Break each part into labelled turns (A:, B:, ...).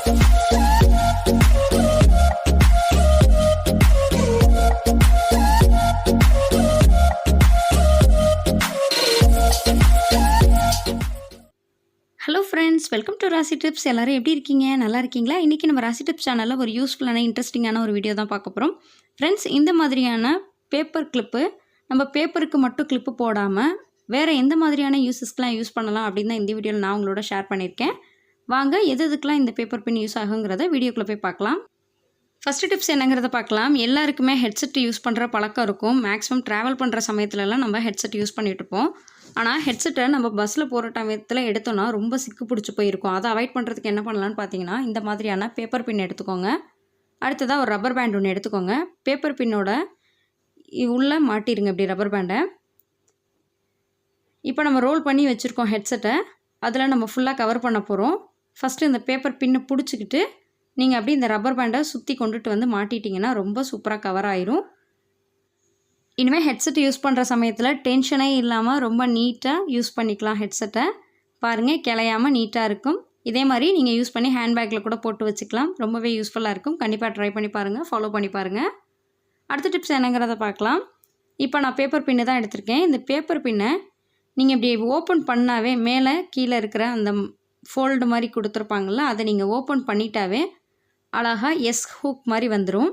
A: Hello friends, welcome to ராசி tips. எல்லோரும் எப்படி இருக்கீங்க? நல்லா இருக்கீங்களா? இன்றைக்கி நம்ம ராசி டிப்ஸ் சேனலில் ஒரு யூஸ்ஃபுல்லான இன்ட்ரெஸ்டிங்கான ஒரு வீடியோ தான் பார்க்க போகிறோம். ஃப்ரெண்ட்ஸ், இந்த மாதிரியான பேப்பர் கிளிப்பு நம்ம பேப்பருக்கு மட்டும் கிளிப்பு போடாமல் வேறு எந்த மாதிரியான யூஸஸ்க்கெலாம் யூஸ் பண்ணலாம் அப்படின்னு தான் இந்த வீடியோவில் நான் உங்களோட ஷேர் பண்ணியிருக்கேன். வாங்க எதுக்கெலாம் இந்த பேப்பர் பின் யூஸ் ஆகுங்கிறத வீடியோக்குள்ளே போய் பார்க்கலாம். ஃபஸ்ட்டு டிப்ஸ் என்னங்கிறத பார்க்கலாம். எல்லாருக்குமே ஹெட்செட் யூஸ் பண்ணுற பழக்கம் இருக்கும். மேக்ஸிமம் ட்ராவல் பண்ணுற சமயத்துலலாம் நம்ம ஹெட்செட் யூஸ் பண்ணிட்டு இருப்போம். ஆனால் ஹெட்செட்டை நம்ம பஸ்ஸில் போகிற சமயத்தில் எடுத்தோன்னா ரொம்ப சிக்கு பிடிச்சி போயிருக்கும். அதை அவாய்ட் பண்ணுறதுக்கு என்ன பண்ணலான்னு பார்த்தீங்கன்னா, இந்த மாதிரியான பேப்பர் பின் எடுத்துக்கோங்க. அடுத்ததாக ஒரு ரப்பர் பேண்ட் ஒன்று எடுத்துக்கோங்க. பேப்பர் பின்னோட உள்ளே மாட்டிடுங்க இப்படி ரப்பர் பேண்டை. இப்போ நம்ம ரோல் பண்ணி வச்சுருக்கோம் ஹெட்செட்டை. அதில் நம்ம ஃபுல்லாக கவர் பண்ண போகிறோம். ஃபஸ்ட்டு இந்த பேப்பர் பின்னை பிடிச்சிக்கிட்டு நீங்கள் அப்படி இந்த ரப்பர் பேண்டை சுற்றி கொண்டுட்டு வந்து மாட்டிட்டிங்கன்னா ரொம்ப சூப்பராக கவர் ஆயிரும். இனிமேல் ஹெட்செட் யூஸ் பண்ணுற சமயத்தில் டென்ஷனே இல்லாமல் ரொம்ப நீட்டாக யூஸ் பண்ணிக்கலாம் ஹெட்செட்டை. பாருங்கள், கிளையாமல் நீட்டாக இருக்கும். இதே மாதிரி நீங்கள் யூஸ் பண்ணி ஹேண்ட்பேக்கில் கூட போட்டு வச்சுக்கலாம். ரொம்பவே யூஸ்ஃபுல்லாக இருக்கும். கண்டிப்பாக ட்ரை பண்ணி பாருங்கள், ஃபாலோ பண்ணி பாருங்கள். அடுத்த டிப்ஸ் என்னங்கிறத பார்க்கலாம். இப்போ நான் பேப்பர் பின்னு தான் எடுத்திருக்கேன். இந்த பேப்பர் பின்னை நீங்கள் இப்படி ஓப்பன் பண்ணாவே மேலே கீழே இருக்கிற அந்த ஃபோல்டு மாதிரி கொடுத்துருப்பாங்கள்ல, அதை நீங்கள் ஓப்பன் பண்ணிட்டாவே அழகாக எஸ் ஹூக் மாதிரி வந்துடும்.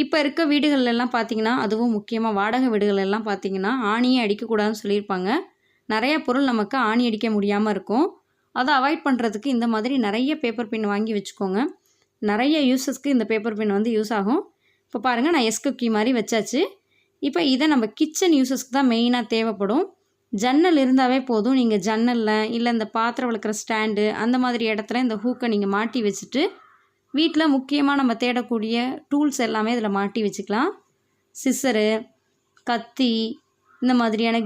A: இப்போ இருக்க வீடுகளெல்லாம் பார்த்தீங்கன்னா, அதுவும் முக்கியமாக வாடகை வீடுகளெல்லாம் பார்த்தீங்கன்னா ஆணியே அடிக்கக்கூடாதுன்னு சொல்லியிருப்பாங்க. நிறைய பொருள் நமக்கு ஆணி அடிக்க முடியாமல் இருக்கும். அதை அவாய்ட் பண்ணுறதுக்கு இந்த மாதிரி நிறைய பேப்பர் பின் வாங்கி வச்சுக்கோங்க. நிறைய யூஸஸ்க்கு இந்த பேப்பர் பின் வந்து யூஸ் ஆகும். இப்போ பாருங்கள், நான் எஸ் குக்கி மாதிரி வச்சாச்சு. இப்போ இதை நம்ம கிச்சன் யூஸஸ்க்கு தான் மெயினாக தேவைப்படும். ஜன்னல் இருந்தாவே போதும். நீங்கள் ஜன்னலில் இல்லை இந்த பாத்திரம் வளர்க்குற ஸ்டாண்டு அந்த மாதிரி இடத்துல இந்த ஹூக்கை நீங்கள் மாட்டி வச்சுட்டு வீட்டில் முக்கியமாக நம்ம தேடக்கூடிய டூல்ஸ் எல்லாமே இதில் மாட்டி வச்சுக்கலாம். சிசரு, கத்தி, இந்த மாதிரியான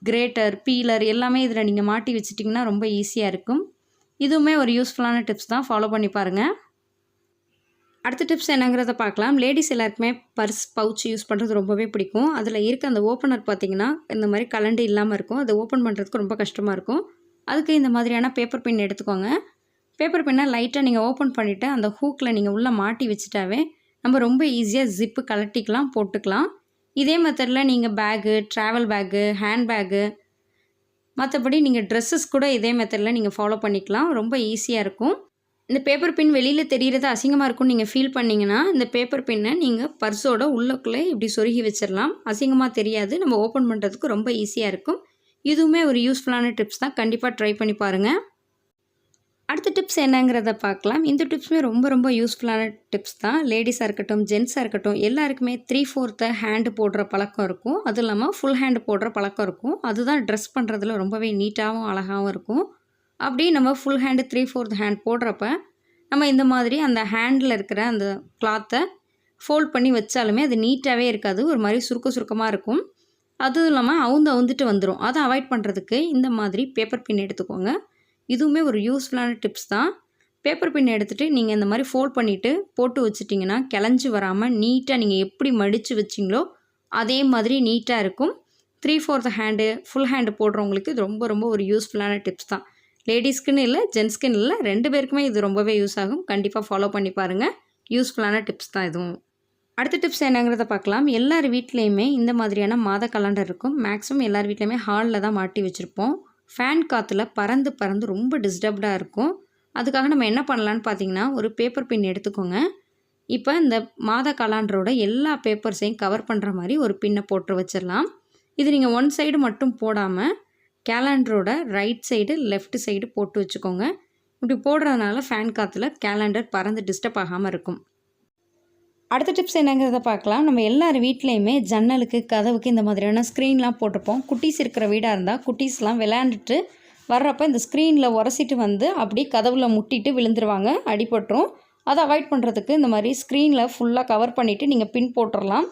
A: கிரேட்டர், பீலர் எல்லாமே இதில் நீங்கள் மாட்டி வச்சிட்டிங்கன்னா ரொம்ப ஈஸியாக இருக்கும். இதுவுமே ஒரு யூஸ்ஃபுல்லான டிப்ஸ் தான், ஃபாலோ பண்ணி பாருங்கள். அடுத்த டிப்ஸ் என்னங்கிறத பார்க்கலாம். லேடிஸ் எல்லாருக்குமே பர்ஸ், பவுச் யூஸ் பண்ணுறது ரொம்பவே பிடிக்கும். அதில் இருக்க அந்த ஓப்பனர் பார்த்திங்கன்னா இந்த மாதிரி கலண்டு இல்லாமல் இருக்கும். அதை ஓப்பன் பண்ணுறதுக்கு ரொம்ப கஷ்டமாக இருக்கும். அதுக்கு இந்த மாதிரியான பேப்பர் பின் எடுத்துக்கோங்க. பேப்பர் பின்னை லைட்டாக நீங்கள் ஓப்பன் பண்ணிவிட்டு அந்த ஹூக்கில் நீங்கள் உள்ளே மாட்டி வச்சுட்டாவே நம்ம ரொம்ப ஈஸியாக ஜிப்பு கலட்டிக்கலாம், போட்டுக்கலாம். இதே மெத்தடில் நீங்கள் bag, travel bag, hand bag, மற்றபடி நீங்கள் ட்ரெஸ்ஸஸ் கூட இதே மெத்தடில் நீங்கள் ஃபாலோ பண்ணிக்கலாம். ரொம்ப ஈஸியாக இருக்கும். இந்த பேப்பர் பின் வெளியில் தெரிகிறது அசிங்கமாக இருக்கும்னு நீங்கள் ஃபீல் பண்ணிங்கன்னா இந்த பேப்பர் பின்னை நீங்கள் பர்ஸோட உள்ளக்குள்ளே இப்படி சொருகி வச்சிடலாம். அசிங்கமாக தெரியாது. நம்ம ஓப்பன் பண்ணுறதுக்கு ரொம்ப ஈஸியாக இருக்கும். இதுவுமே ஒரு யூஸ்ஃபுல்லான டிப்ஸ் தான். கண்டிப்பாக ட்ரை பண்ணி பாருங்கள். அடுத்த டிப்ஸ் என்னங்கிறத பார்க்கலாம். இந்த டிப்ஸுமே ரொம்ப ரொம்ப யூஸ்ஃபுல்லான டிப்ஸ் தான். லேடிஸாக இருக்கட்டும், ஜென்ஸாக இருக்கட்டும், எல்லாருக்குமே 3/4 ஹேண்டு போடுற பழக்கம் இருக்கும். அதுவும் இல்லாமல் ஃபுல் ஹேண்டு போடுற பழக்கம் இருக்கும். அதுதான் ட்ரெஸ் பண்ணுறதுல ரொம்பவே நீட்டாகவும் அழகாகவும் இருக்கும். அப்படி நம்ம ஃபுல் ஹேண்டு 3/4 ஹேண்ட் போடுறப்ப நம்ம இந்த மாதிரி அந்த ஹேண்டில் இருக்கிற அந்த கிளாத்தை ஃபோல்ட் பண்ணி வச்சாலுமே அது நீட்டாகவே இருக்காது. ஒரு மாதிரி சுருக்கமாக இருக்கும். அதுவும் இல்லாமல் அவுந்துட்டு வந்துடும். அதை அவாய்ட் பண்ணுறதுக்கு இந்த மாதிரி பேப்பர் பின் எடுத்துக்கோங்க. இதுவுமே ஒரு யூஸ்ஃபுல்லான டிப்ஸ் தான். பேப்பர் பின் எடுத்துகிட்டு நீங்கள் இந்த மாதிரி ஃபோல்ட் பண்ணிவிட்டு போட்டு வச்சிட்டிங்கன்னா கிளஞ்சி வராமல் நீட்டாக நீங்கள் எப்படி மடித்து வச்சிங்களோ அதே மாதிரி நீட்டாக இருக்கும். 3/4 ஹேண்டு, ஃபுல் ஹேண்டு போடுறவங்களுக்கு இது ரொம்ப ரொம்ப ஒரு யூஸ்ஃபுல்லான டிப்ஸ் தான். லேடிஸ்க்குன்னு இல்லை, ஜென்ஸ்க்குன்னு இல்லை, 2 பேருக்குமே இது ரொம்பவே யூஸ் ஆகும். கண்டிப்பாக ஃபாலோ பண்ணி பாருங்கள். யூஸ்ஃபுல்லான டிப்ஸ் தான் இதுவும். அடுத்த டிப்ஸ் என்னங்கிறத பார்க்கலாம். எல்லார் வீட்லேயுமே இந்த மாதிரியான மாத கலண்டர் இருக்கும். மேக்ஸிமம் எல்லார் வீட்லேயுமே ஹாலில் தான் மாட்டி வச்சுருப்போம். ஃபேன் காற்றுல பறந்து ரொம்ப டிஸ்டர்ப்டாக இருக்கும். அதுக்காக நம்ம என்ன பண்ணலான்னு பார்த்தீங்கன்னா, ஒரு பேப்பர் பின் எடுத்துக்கோங்க. இப்போ இந்த மாத காலண்டரோட எல்லா பேப்பர்ஸையும் கவர் பண்ணுற மாதிரி ஒரு பின்னை போட்டு வச்சிடலாம். இது நீங்கள் ஒன் சைடு மட்டும் போடாமல் கேலண்டரோட ரைட் சைடு, லெஃப்ட் சைடு போட்டு வச்சுக்கோங்க. இப்படி போடுறதுனால ஃபேன் காற்றுல கேலண்டர் பறந்து டிஸ்டர்ப் ஆகாமல் இருக்கும். அடுத்த டிப்ஸ் என்னங்கிறத பார்க்கலாம். நம்ம எல்லார் வீட்லேயுமே ஜன்னலுக்கு, கதவுக்கு இந்த மாதிரியான ஸ்க்ரீன்லாம் போட்டிருப்போம். குட்டீஸ் இருக்கிற வீடாக இருந்தால் குட்டீஸ்லாம் விளையாண்டுட்டு வர்றப்போ இந்த ஸ்க்ரீனில் உரசிட்டு வந்து அப்படி கதவில் முட்டிட்டு விழுந்துருவாங்க, அடிபட்டுரும். அதை அவாய்ட் பண்ணுறதுக்கு இந்த மாதிரி ஸ்க்ரீனில் ஃபுல்லாக கவர் பண்ணிவிட்டு நீங்கள் பின் போட்டுடலாம்.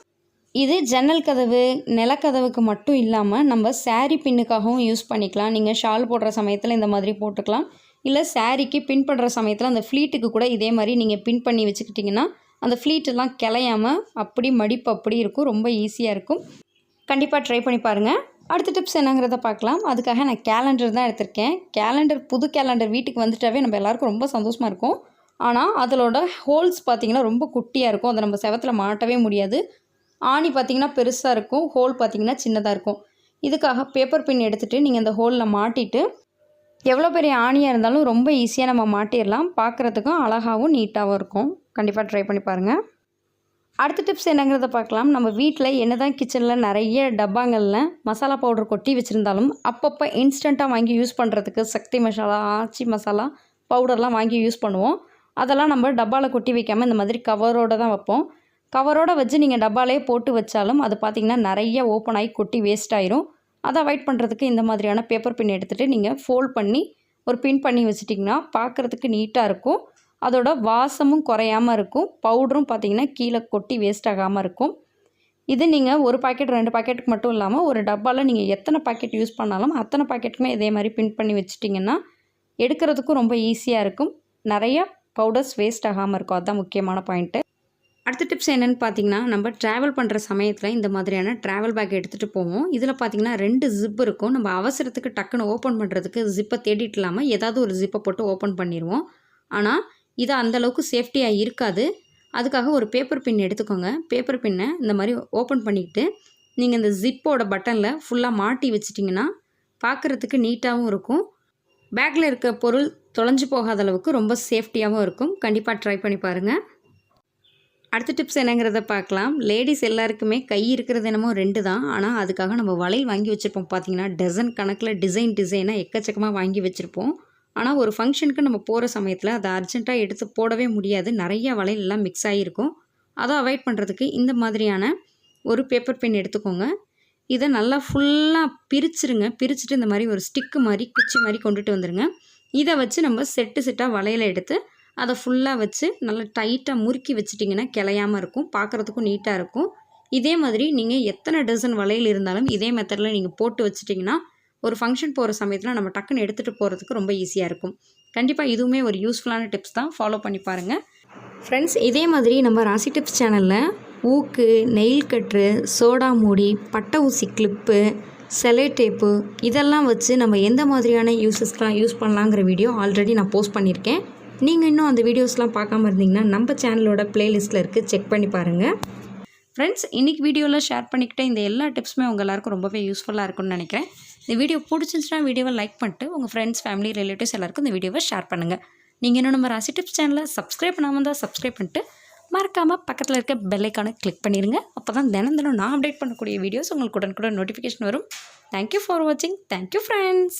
A: இது ஜன்னல் கதவு, நிலக்கதவுக்கு மட்டும் இல்லாமல் நம்ம சாரீ பின்னுக்காகவும் யூஸ் பண்ணிக்கலாம். நீங்கள் ஷால் போடுற சமயத்தில் இந்த மாதிரி போட்டுக்கலாம். இல்லை சாரீக்கு பின் பண்ணுற சமயத்தில் அந்த ஃப்ளீட்டுக்கு கூட இதே மாதிரி நீங்கள் பின் பண்ணி வச்சுக்கிட்டிங்கன்னா அந்த ஃப்ளீட்டெல்லாம் கிளையாமல் அப்படி மடிப்பு அப்படி இருக்கும். ரொம்ப ஈஸியாக இருக்கும். கண்டிப்பாக ட்ரை பண்ணி பாருங்கள். அடுத்த டிப்ஸ் என்னங்கிறத பார்க்கலாம். அதுக்காக நான் கேலண்டர் தான் எடுத்திருக்கேன். புது கேலண்டர் வீட்டுக்கு வந்துட்டாவே நம்ம எல்லாருக்கும் ரொம்ப சந்தோஷமாக இருக்கும். ஆனால் அதோட ஹோல்ஸ் பார்த்திங்கன்னா ரொம்ப குட்டியாக இருக்கும். அதை நம்ம செவத்தில் மாட்டவே முடியாது. ஆணி பார்த்திங்கன்னா பெருசாக இருக்கும், ஹோல் பார்த்திங்கன்னா சின்னதாக இருக்கும். இதுக்காக பேப்பர் பின் எடுத்துகிட்டு நீங்கள் அந்த ஹோலில் மாட்டிட்டு எவ்வளோ பெரிய ஆணியாக இருந்தாலும் ரொம்ப ஈஸியாக நம்ம மாட்டிடலாம். பார்க்குறதுக்கும் அழகாகவும் நீட்டாகவும் இருக்கும். கண்டிப்பாக ட்ரை பண்ணி பாருங்கள். அடுத்த டிப்ஸ் என்னங்கிறத பார்க்கலாம். நம்ம வீட்டில் என்ன தான் கிச்சனில் நிறைய டப்பாங்களில் மசாலா பவுடர் கொட்டி வச்சுருந்தாலும் அப்பப்போ இன்ஸ்டண்ட்டாக வாங்கி யூஸ் பண்ணுறதுக்கு சக்தி மசாலா, ஆச்சி மசாலா பவுடர்லாம் வாங்கி யூஸ் பண்ணுவோம். அதெல்லாம் நம்ம டப்பாவில் கொட்டி வைக்காமல் இந்த மாதிரி கவரோடு தான் வைப்போம். கவரோடு வச்சு நீங்கள் டப்பாலே போட்டு வச்சாலும் அது பார்த்திங்கன்னா நிறைய ஓப்பன் ஆகி கொட்டி வேஸ்ட் ஆயிரும். அதை அவாய்ட் பண்ணுறதுக்கு இந்த மாதிரியான பேப்பர் பின் எடுத்துகிட்டு நீங்கள் ஃபோல்ட் பண்ணி ஒரு பின் பண்ணி வச்சிட்டிங்கன்னா பார்க்குறதுக்கு நீட்டாக இருக்கும். அதோட வாசமும் குறையாமல் இருக்கும். பவுடரும் பார்த்திங்கன்னா கீழே கொட்டி வேஸ்ட் ஆகாமல் இருக்கும். இது நீங்கள் ஒரு பாக்கெட் 2 பாக்கெட்டுக்கு மட்டும் இல்லாமல் ஒரு டப்பாவில் நீங்கள் எத்தனை பாக்கெட் யூஸ் பண்ணாலும் அத்தனை பாக்கெட்டுமே இதே மாதிரி பின் பண்ணி வச்சிட்டிங்கன்னா எடுக்கிறதுக்கும் ரொம்ப ஈஸியாக இருக்கும். நிறைய பவுடர்ஸ் வேஸ்ட் ஆகாமல் இருக்கும். அதுதான் முக்கியமான பாயிண்ட்டு. அடுத்த டிப்ஸ் என்னென்னு பார்த்தீங்கன்னா, நம்ம ட்ராவல் பண்ணுற சமயத்தில் இந்த மாதிரியான ட்ராவல் பேக் எடுத்துகிட்டு போவோம். இதில் பார்த்திங்கன்னா 2 ஜிப் இருக்கும். நம்ம அவசரத்துக்கு டக்குன்னு ஓப்பன் பண்ணுறதுக்கு ஜிப்பை தேடிட்டு இல்லாமல் ஏதாவது ஒரு ஜிப்பை போட்டு ஓப்பன் பண்ணிடுவோம். ஆனால் இது அந்தளவுக்கு சேஃப்டியாக இருக்காது. அதுக்காக ஒரு பேப்பர் பின் எடுத்துக்கோங்க. பேப்பர் பின்னை இந்த மாதிரி ஓப்பன் பண்ணிக்கிட்டு நீங்கள் இந்த ஜிப்போட பட்டனில் ஃபுல்லாக மாட்டி வச்சிட்டிங்கன்னா பார்க்குறதுக்கு நீட்டாகவும் இருக்கும். பேக்கில் இருக்க பொருள் தொலைஞ்சு போகாத அளவுக்கு ரொம்ப சேஃப்டியாகவும் இருக்கும். கண்டிப்பாக ட்ரை பண்ணி பாருங்கள். அடுத்த டிப்ஸ் என்னங்கிறத பார்க்கலாம். லேடிஸ் எல்லாருக்குமே கை இருக்கிறது என்னமோ 2 தான். ஆனால் அதுக்காக நம்ம வளையல் வாங்கி வச்சுருப்போம். பார்த்திங்கன்னா டசன் கணக்கில் டிசைனாக எக்கச்சக்கமாக வாங்கி வச்சுருப்போம். ஆனால் ஒரு ஃபங்க்ஷனுக்கு நம்ம போகிற சமயத்தில் அதை அர்ஜென்ட்டாக எடுத்து போடவே முடியாது. நிறையா வளையல் எல்லாம் மிக்ஸ் ஆகிருக்கும். அதை அவாய்ட் பண்ணுறதுக்கு இந்த மாதிரியான ஒரு பேப்பர் பின் எடுத்துக்கோங்க. இதை நல்லா ஃபுல்லாக பிரிச்சுருங்க. பிரிச்சுட்டு இந்த மாதிரி ஒரு ஸ்டிக்கு மாதிரி குச்சி மாதிரி கொண்டுட்டு வந்துடுங்க. இதை வச்சு நம்ம செட்டாக வளையலை எடுத்து அதை ஃபுல்லாக வச்சு நல்லா டைட்டாக முறுக்கி வச்சிட்டிங்கன்னா கிளையாமல் இருக்கும். பார்க்குறதுக்கும் நீட்டாக இருக்கும். இதே மாதிரி நீங்கள் எத்தனை டசன் வளையல் இருந்தாலும் இதே மெத்தடில் நீங்கள் போட்டு வச்சிட்டிங்கன்னா ஒரு ஃபங்க்ஷன் போகிற சமயத்தில் நம்ம டக்குன்னு எடுத்துகிட்டு போகிறதுக்கு ரொம்ப ஈஸியாக இருக்கும். கண்டிப்பாக இதுவுமே ஒரு யூஸ்ஃபுல்லான டிப்ஸ் தான். ஃபாலோ பண்ணி பாருங்கள். ஃப்ரெண்ட்ஸ், இதே மாதிரி நம்ம ராசி டிப்ஸ் சேனலில் ஊக்கு, நெயில் கட்ரு, சோடா மூடி, பட்டை ஊசி கிளிப்பு, செலை டேப்பு இதெல்லாம் வச்சு நம்ம எந்த மாதிரியான யூஸஸ்லாம் யூஸ் பண்ணலாங்கிற வீடியோ ஆல்ரெடி நான் போஸ்ட் பண்ணியிருக்கேன். நீங்கள் இன்னும் அந்த வீடியோஸ்லாம் பார்க்காம இருந்தீங்கன்னா நம்ம சேனலோட ப்ளேலிஸ்ட்டில் இருக்குது, செக் பண்ணி பாருங்கள். ஃப்ரெண்ட்ஸ், இன்றைக்கி வீடியோவில் ஷேர் பண்ணிக்கிட்ட இந்த எல்லா டிப்ஸுமே உங்கள் எல்லாருக்கும் ரொம்பவே யூஸ்ஃபுல்லாக இருக்கும்னு நினைக்கிறேன். இந்த வீடியோ பிடிச்சிருந்துச்சுன்னா வீடியோவை லைக் பண்ணிட்டு உங்கள் ஃப்ரெண்ட்ஸ், ஃபேமிலி, ரிலேட்டிவ்ஸ் எல்லாருக்கும் இந்த வீடியோவை ஷேர் பண்ணுங்கள். நீங்கள் இன்னும் நம்ம ராசி டிப்ஸ் சேனலை சப்ஸ்கிரைப் பண்ணாமல் தான் சப்ஸ்கிரைப் பண்ணிட்டு மறக்காமல் பக்கத்தில் இருக்க பெல் ஐக்கானை கிளிக் பண்ணிடுங்க. அப்போ தான் தினம் நான் அப்டேட் பண்ணக்கூடிய வீடியோஸ் உங்களுக்கு உடனுக்குடன் நோட்டிஃபிகேஷன் வரும். தேங்க்யூ ஃபார் வாட்சிங். Thank you friends.